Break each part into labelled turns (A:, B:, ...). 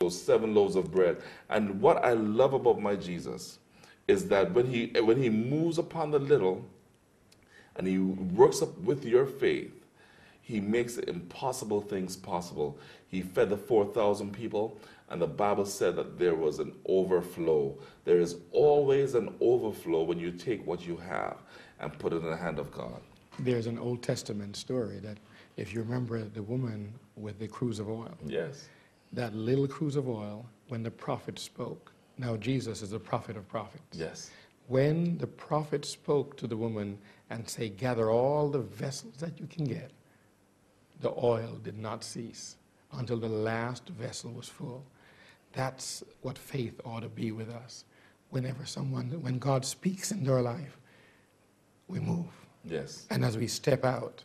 A: those 7 loaves of bread. And what I love about my Jesus is that when he moves upon the little and he works up with your faith, he makes the impossible things possible. He fed the 4,000 people, and the Bible said that there was an overflow. There is always an overflow when you take what you have and put it in the hand of God.
B: There's an Old Testament story that, if you remember, the woman with the cruse of oil.
A: Yes.
B: That little cruse of oil, when the prophet spoke. Now, Jesus is a prophet of prophets.
A: Yes.
B: When the prophet spoke to the woman and say, gather all the vessels that you can get, the oil did not cease until the last vessel was full. That's what faith ought to be with us. When God speaks into our life, we move.
A: Yes.
B: And as we step out,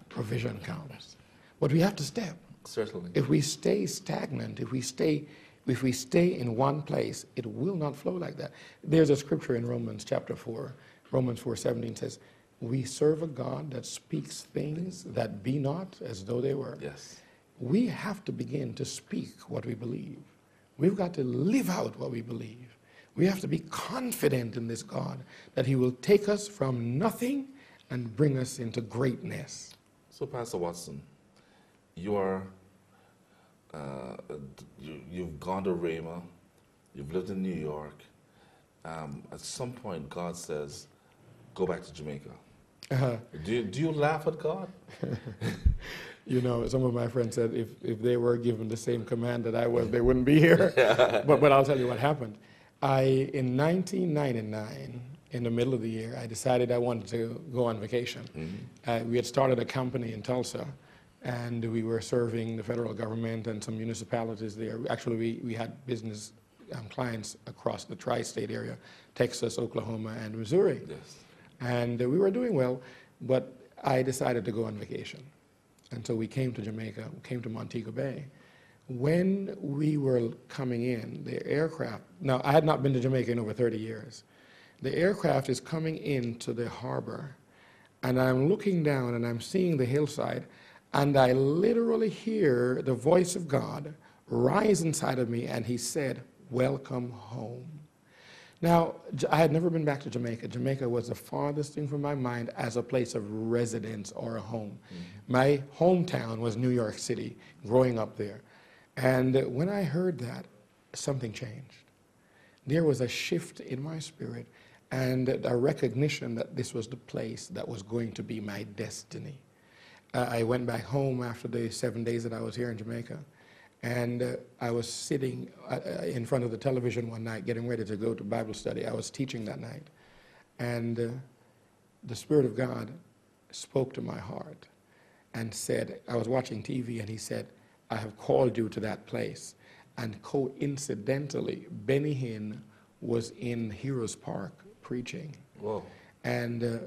B: provision comes. But we have to step.
A: Certainly.
B: If we stay stagnant, if we stay in one place, it will not flow like that. There's a scripture in Romans chapter 4. Romans 4:17 says, we serve a God that speaks things that be not as though they were.
A: Yes.
B: We have to begin to speak what we believe. We've got to live out what we believe. We have to be confident in this God that he will take us from nothing and bring us into greatness.
A: So, Pastor Watson, you are, you've gone to Rhema, you've lived in New York. At some point, God says, go back to Jamaica. Do you laugh at God?
B: You know, some of my friends said if they were given the same command that I was, they wouldn't be here. But I'll tell you what happened. In 1999, in the middle of the year, I decided I wanted to go on vacation. Mm-hmm. We had started a company in Tulsa, and we were serving the federal government and some municipalities there. Actually, we had business clients across the tri-state area, Texas, Oklahoma, and Missouri.
A: Yes.
B: And we were doing well, but I decided to go on vacation. And so we came to Jamaica, came to Montego Bay. When we were coming in, the aircraft, now I had not been to Jamaica in over 30 years. The aircraft is coming into the harbor, and I'm looking down and I'm seeing the hillside, and I literally hear the voice of God rise inside of me, and he said, welcome home. Now, I had never been back to Jamaica. Jamaica was the farthest thing from my mind as a place of residence or a home. Mm-hmm. My hometown was New York City, growing up there. And when I heard that, something changed. There was a shift in my spirit and a recognition that this was the place that was going to be my destiny. I went back home after the 7 days that I was here in Jamaica. And I was sitting in front of the television one night getting ready to go to Bible study. I was teaching that night. And the Spirit of God spoke to my heart and said, I was watching TV, and he said, I have called you to that place. And coincidentally, Benny Hinn was in Heroes Park preaching.
A: Whoa.
B: And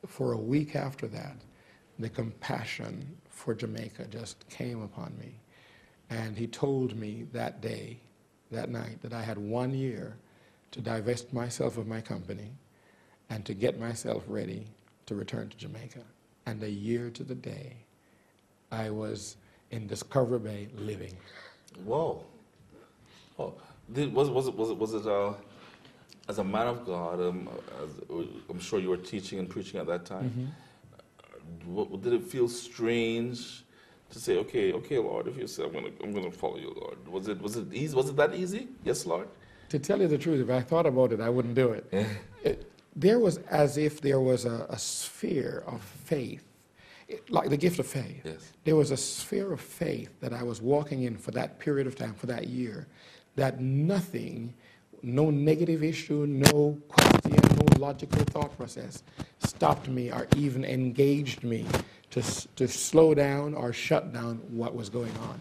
B: for a week after that, the compassion for Jamaica just came upon me. And he told me that day, that night, that I had 1 year to divest myself of my company and to get myself ready to return to Jamaica. And a year to the day, I was in Discovery Bay living.
A: Whoa. Oh, was it as a man of God, I'm sure you were teaching and preaching at that time. Mm-hmm. Did it feel strange to say, okay, Lord, if you say I'm gonna follow you, Lord? Was it easy? Was it that easy? Yes, Lord.
B: To tell you the truth, if I thought about it, I wouldn't do it. There was as if there was a sphere of faith, like the gift of faith.
A: Yes.
B: There was a sphere of faith that I was walking in for that period of time, for that year, that nothing, no negative issue, no question, no logical thought process stopped me or even engaged me to slow down or shut down what was going on.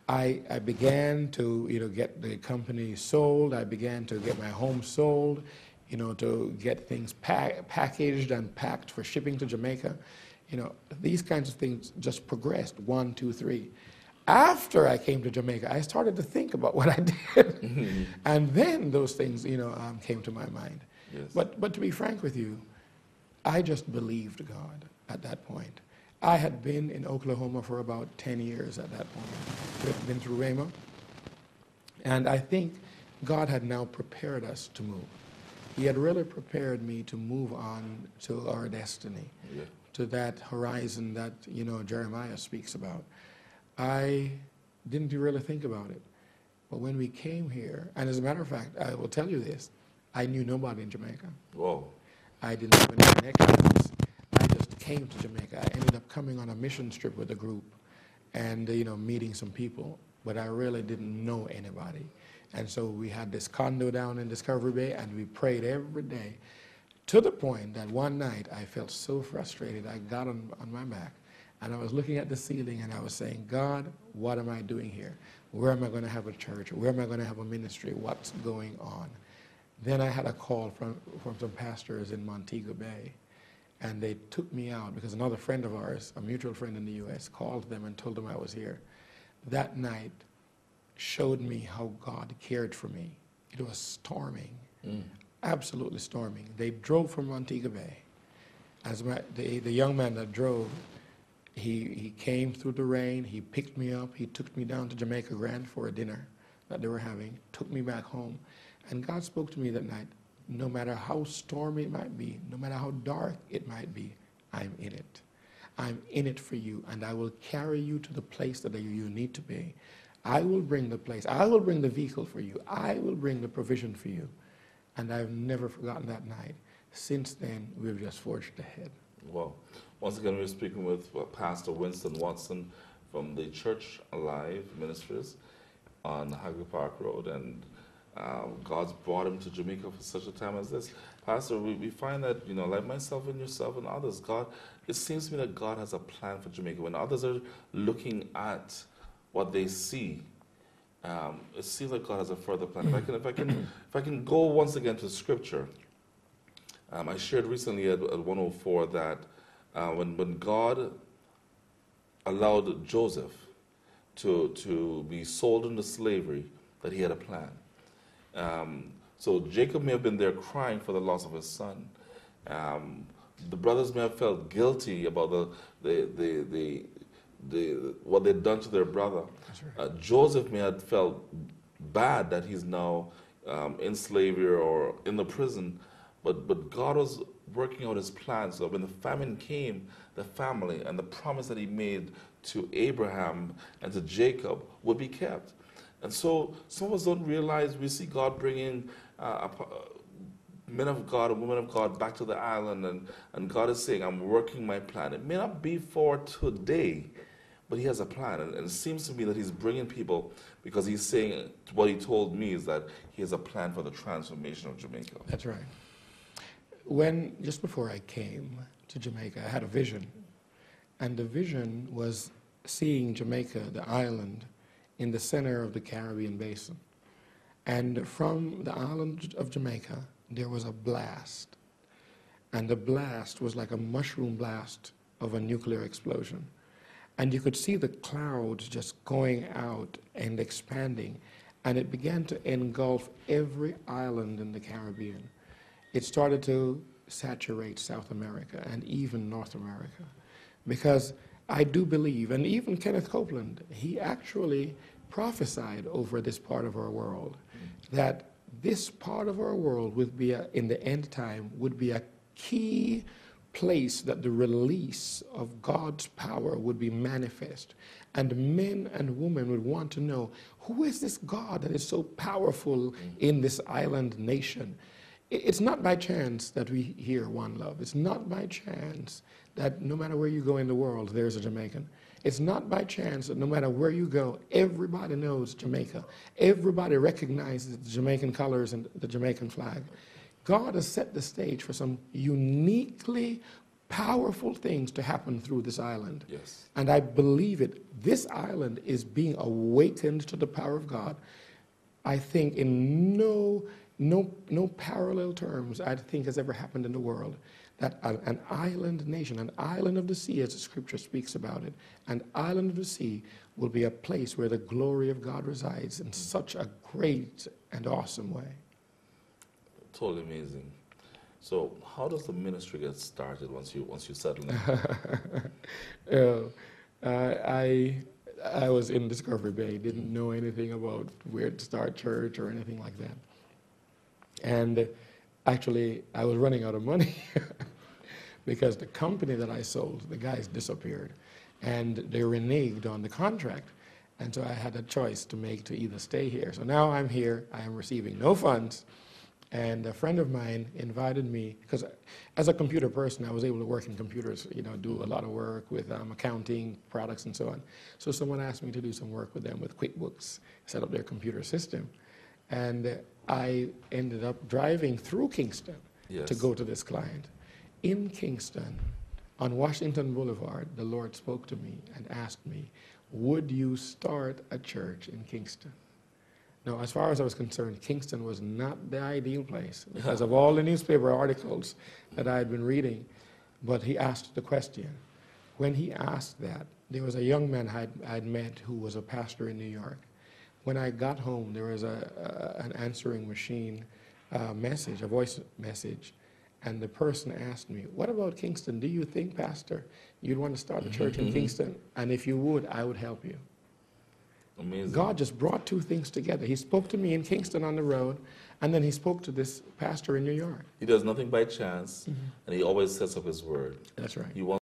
B: I began to get the company sold. I began to get my home sold, to get things packaged and packed for shipping to Jamaica. These kinds of things just progressed, 1, 2, 3. After I came to Jamaica, I started to think about what I did. Mm-hmm. And then those things, came to my mind.
A: Yes.
B: But to be frank with you, I just believed God at that point. I had been in Oklahoma for about 10 years at that point. I'd been through Rhema, And I think God had now prepared us to move. He had really prepared me to move on to our destiny,
A: Yeah.
B: to that horizon that, Jeremiah speaks about. I didn't really think about it. But when we came here, and as a matter of fact, I will tell you this, I knew nobody in Jamaica.
A: Whoa.
B: I didn't have any connections. I just came to Jamaica. I ended up coming on a mission trip with a group and, meeting some people, but I really didn't know anybody. And so we had this condo down in Discovery Bay, and we prayed every day, to the point that one night I felt so frustrated. I got on my back, and I was looking at the ceiling, and I was saying, God, what am I doing here? Where am I going to have a church? Where am I going to have a ministry? What's going on? Then I had a call from some pastors in Montego Bay, and they took me out because another friend of ours, a mutual friend in the U.S., called them and told them I was here. That night showed me how God cared for me. It was storming, absolutely storming. They drove from Montego Bay. The young man that drove, he came through the rain, he picked me up, he took me down to Jamaica Grand for a dinner that they were having, took me back home. And God spoke to me that night, no matter how stormy it might be, no matter how dark it might be, I'm in it. I'm in it for you, and I will carry you to the place that you need to be. I will bring the place. I will bring the vehicle for you. I will bring the provision for you. And I've never forgotten that night. Since then, we've just forged ahead.
A: Well, once again, we're speaking with Pastor Winston Watson from the Church Alive Ministries on Hagley Park Road, and God's brought him to Jamaica for such a time as this. Pastor, we find that, like myself and yourself and others, it seems to me that God has a plan for Jamaica. When others are looking at what they see, it seems like God has a further plan. If I can go once again to Scripture, I shared recently at 104 that when God allowed Joseph to be sold into slavery, that he had a plan. So Jacob may have been there crying for the loss of his son. The brothers may have felt guilty about what they'd done to their brother. Right. Joseph may have felt bad that he's now in slavery or in the prison, but God was working out his plan. So when the famine came, the family and the promise that he made to Abraham and to Jacob would be kept. And so some of us don't realize we see God bringing men of God and women of God back to the island, and God is saying, I'm working my plan. It may not be for today, but he has a plan. And it seems to me that he's bringing people because he's saying, what he told me is that he has a plan for the transformation of Jamaica.
B: That's right. Just before I came to Jamaica, I had a vision. And the vision was seeing Jamaica, the island, in the center of the Caribbean basin. And from the island of Jamaica, there was a blast. And the blast was like a mushroom blast of a nuclear explosion. And you could see the clouds just going out and expanding. And it began to engulf every island in the Caribbean. It started to saturate South America and even North America. Because I do believe, and even Kenneth Copeland, he actually prophesied over this part of our world, that this part of our world would be, in the end time, would be a key place that the release of God's power would be manifest. And men and women would want to know, who is this God that is so powerful in this island nation? It's not by chance that we hear One Love. It's not by chance that no matter where you go in the world, there's a Jamaican. It's not by chance that no matter where you go, everybody knows Jamaica. Everybody recognizes the Jamaican colors and the Jamaican flag. God has set the stage for some uniquely powerful things to happen through this island.
A: Yes.
B: And I believe it. This island is being awakened to the power of God. I think in no parallel terms I think has ever happened in the world, that an island nation, an island of the sea, as the scripture speaks about it, an island of the sea will be a place where the glory of God resides in such a great and awesome way.
A: Totally amazing. So how does the ministry get started once you settle in?
B: I was in Discovery Bay, didn't know anything about where to start church or anything like that. And actually, I was running out of money because the company that I sold, the guys disappeared, and they reneged on the contract. And so I had a choice to make to either stay here. So now I'm here, I am receiving no funds, and a friend of mine invited me, because as a computer person, I was able to work in computers, do a lot of work with accounting, products, and so on. So someone asked me to do some work with them with QuickBooks, set up their computer system. And I ended up driving through Kingston to go to this client. In Kingston, on Washington Boulevard, the Lord spoke to me and asked me, would you start a church in Kingston? Now, as far as I was concerned, Kingston was not the ideal place because of all the newspaper articles that I had been reading. But he asked the question. When he asked that, there was a young man I'd met who was a pastor in New York. When I got home, there was an answering machine message, a voice message, and the person asked me, what about Kingston? Do you think, Pastor, you'd want to start a church in Kingston? And if you would, I would help you.
A: Amazing.
B: God just brought two things together. He spoke to me in Kingston on the road, and then he spoke to this pastor in New York.
A: He does nothing by chance, and he always sets up his word.
B: That's right.
A: He wants